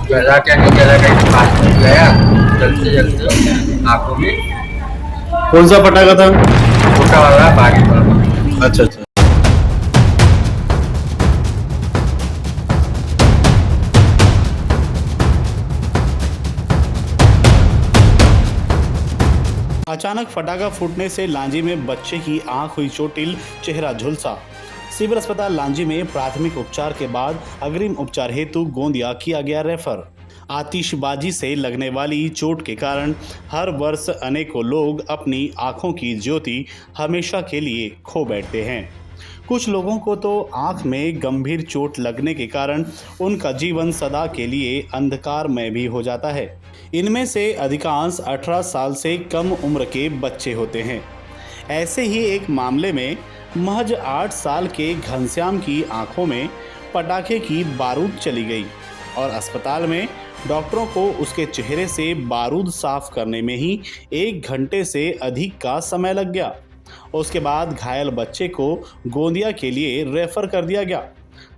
जला क्या नहीं जला, कहीं पास में गया, जलते जलते आंखों में। कौन सा पटाखा था? छोटा वाला, बारीक वाला। अच्छा अच्छा। अचानक फटाका फूटने से लांजी में बच्चे की आंख हुई चोटिल, चेहरा झुलसा। सिविल अस्पताल लांजी में प्राथमिक उपचार के बाद अग्रिम उपचार हेतु गोंदिया किया गया रेफर। आतिशबाजी से लगने वाली चोट के कारण हर वर्ष अनेकों लोग अपनी आंखों की ज्योति हमेशा के लिए खो बैठते हैं। कुछ लोगों को तो आंख में गंभीर चोट लगने के कारण उनका जीवन सदा के लिए अंधकारमय भी हो जाता है। इनमें से अधिकांश 18 साल से कम उम्र के बच्चे होते हैं। ऐसे ही एक मामले में महज 8 साल के घनश्याम की आंखों में पटाखे की बारूद चली गई और अस्पताल में डॉक्टरों को उसके चेहरे से बारूद साफ करने में ही 1 घंटे से अधिक का समय लग गया। उसके बाद घायल बच्चे को गोंदिया के लिए रेफर कर दिया गया,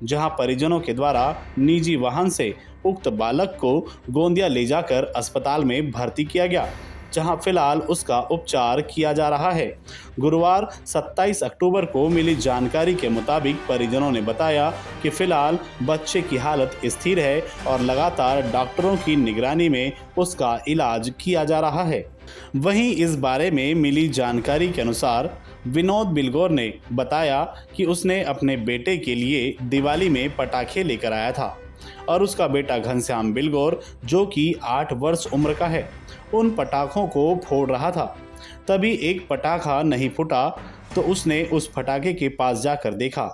जहां परिजनों के द्वारा निजी वाहन से उक्त बालक को गोंदिया ले जाकर अस्पताल में भर्ती किया गया, जहां फिलहाल उसका उपचार किया जा रहा है। गुरुवार 27 अक्टूबर को मिली जानकारी के मुताबिक परिजनों ने बताया कि फिलहाल बच्चे की हालत स्थिर है और लगातार डॉक्टरों की निगरानी में उसका इलाज किया जा रहा है। वहीं इस बारे में मिली जानकारी के अनुसार विनोद बिलगौर ने बताया कि उसने अपने बेटे के लिए दिवाली में पटाखे लेकर आया था और उसका बेटा घनश्याम बिलगौर, जो कि 8 वर्ष उम्र का है, उन पटाखों को फोड़ रहा था। तभी एक पटाखा नहीं फूटा तो उसने उस पटाखे के पास जाकर देखा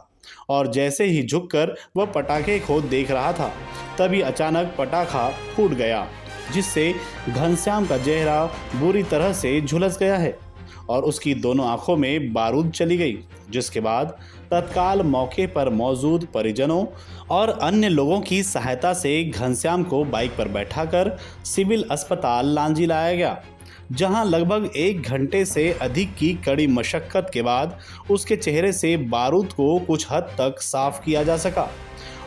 और जैसे ही झुककर वह पटाखे को देख रहा था, तभी अचानक पटाखा फूट गया, जिससे घनश्याम का चेहरा बुरी तरह से झुलस गया है और उसकी दोनों आंखों में बारूद चली गई, जिसके बाद तत्काल मौके पर मौजूद परिजनों और अन्य लोगों की सहायता से घनश्याम को बाइक पर बैठाकर सिविल अस्पताल लांजी लाया गया, जहां लगभग 1 घंटे से अधिक की कड़ी मशक्कत के बाद उसके चेहरे से बारूद को कुछ हद तक साफ किया जा सका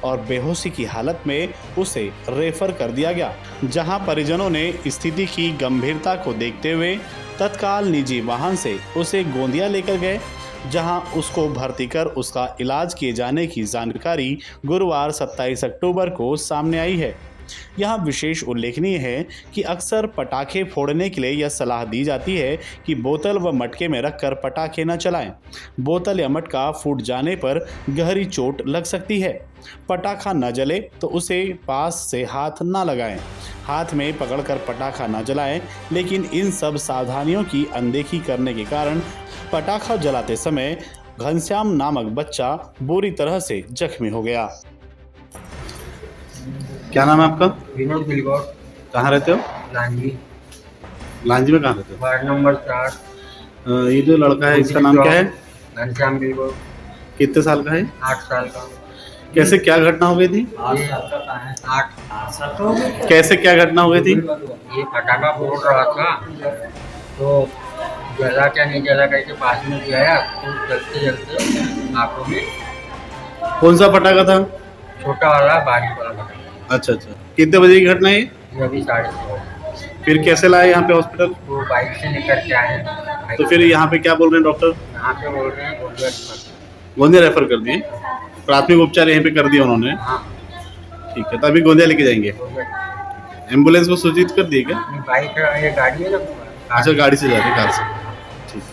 और बेहोशी की हालत में उसे रेफर कर दिया गया, जहां परिजनों ने स्थिति की गंभीरता को देखते हुए तत्काल निजी वाहन से उसे गोंदिया लेकर गए, जहां उसको भर्ती कर उसका इलाज किए जाने की जानकारी गुरुवार 27 अक्टूबर को सामने आई है। यहाँ विशेष उल्लेखनीय है कि अक्सर पटाखे फोड़ने के लिए यह सलाह दी जाती है कि बोतल व मटके में रखकर पटाखे न चलाएं। बोतल या मटका फूट जाने पर गहरी चोट लग सकती है। पटाखा न जले तो उसे पास से हाथ न लगाएं। हाथ में पकड़कर पटाखा न जलाएं, लेकिन इन सब सावधानियों की अनदेखी करने के कारण पटाखा जलाते समय घनश्याम नामक बच्चा बुरी तरह से जख्मी हो गया। क्या नाम है आपका? विनोद बिलगौर, कहाँ रहते हो? लांजी, लांजी में कहाँ रहते हो? Ward number 4। ये जो लड़का है इसका नाम क्या है? घनश्याम बिलगौर, कितने साल का है? 8 साल का। कैसे क्या घटना हो गई थी? 8 साल का। कैसे क्या घटना हो गई थी? ये पटाखा फोड़ रहा था, तो जला क्या नहीं जला, कहीं पास में गया, तो जलते जलते आंखों में। कौन सा पटाखा था? छोटा वाला, बारीक वाला पटाखा। अच्छा अच्छा। कितने बजे की घटना है ये? ये अभी 6:30। फिर कैसे लाए यहाँ पे हॉस्पिटल? वो बाइक से लेकर के आए हैं। तो फिर यहाँ पे क्या बोल रहे हैं डॉक्टर? यहाँ पे बोल रहे हैं गोंदिया गोंदिया रेफर कर दिए? प्राथमिक उपचार यहीं पे कर दिया उन्होंने? हाँ, ठीक है, तो अभी गोंदिया लेके जाएंगे? गोंदिया। एम्बुलेंस को सूचित कर दिए क्या? बाइक है, ये गाड़ी है ना। अच्छा, गाड़ी से जा रही, कार से। ठीक है।